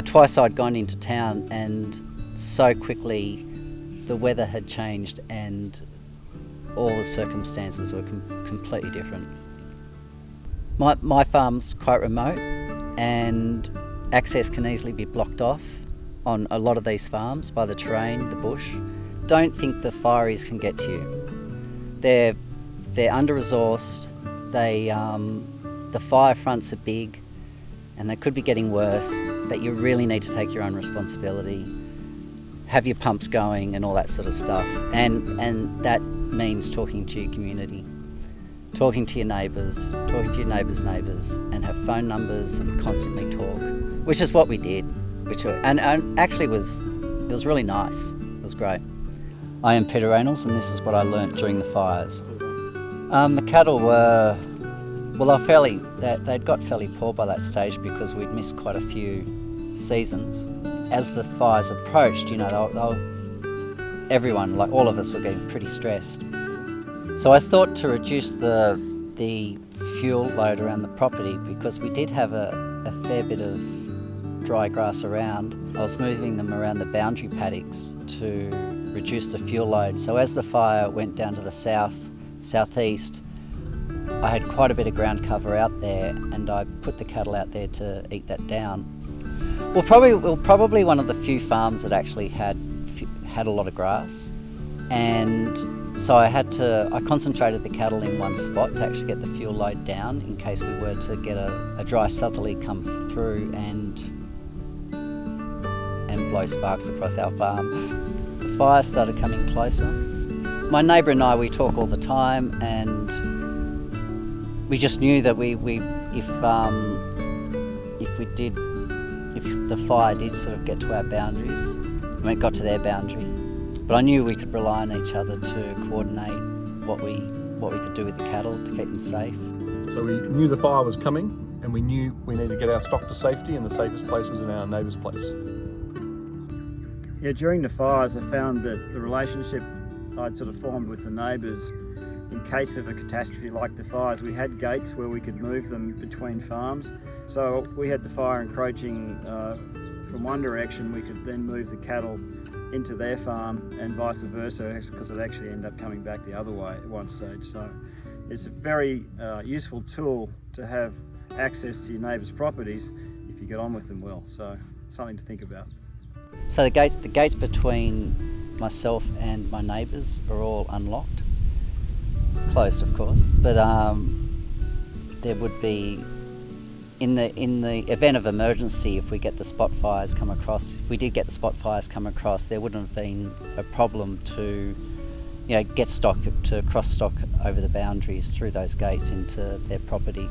Twice I'd gone into town, and so quickly the weather had changed and all the circumstances were completely different. My farm's quite remote and access can easily be blocked off on a lot of these farms by the terrain, the bush. Don't think the fireys can get to you. They're under-resourced, the fire fronts are big and they could be getting worse, but you really need to take your own responsibility, have your pumps going and all that sort of stuff. And that means talking to your community, talking to your neighbours, talking to your neighbours' neighbours, and have phone numbers and constantly talk, which is what we did. And actually it was really nice. It was great. I am Peter Reynolds, and this is what I learnt during the fires. The cattle were, well, they'd got fairly poor by that stage because we'd missed quite a few seasons. As the fires approached, everyone, like all of us, were getting pretty stressed. So I thought to reduce the fuel load around the property, because we did have a fair bit of dry grass around. I was moving them around the boundary paddocks to reduce the fuel load. So as the fire went down to the southeast, I had quite a bit of ground cover out there, and I put the cattle out there to eat that down. We're probably one of the few farms that actually had a lot of grass, and so I concentrated the cattle in one spot to actually get the fuel load down in case we were to get a dry southerly come through and blow sparks across our farm. The fire started coming closer. My neighbour and I, we talk all the time, and we just knew that if the fire did sort of get to our boundaries, when it got to their boundary, but I knew we could rely on each other to coordinate what we could do with the cattle to keep them safe. So we knew the fire was coming, and we knew we needed to get our stock to safety, and the safest place was in our neighbour's place. Yeah, during the fires I found that the relationship I'd sort of formed with the neighbours, in case of a catastrophe like the fires, we had gates where we could move them between farms. So we had the fire encroaching from one direction, we could then move the cattle into their farm and vice versa, because it actually ended up coming back the other way at one stage. So it's a very useful tool to have access to your neighbours' properties if you get on with them well. So it's something to think about. So the gates between myself and my neighbours are all unlocked, closed of course, but there would be, in the event of emergency, if we get the spot fires come across, there wouldn't have been a problem to get stock, to cross stock over the boundaries through those gates into their property.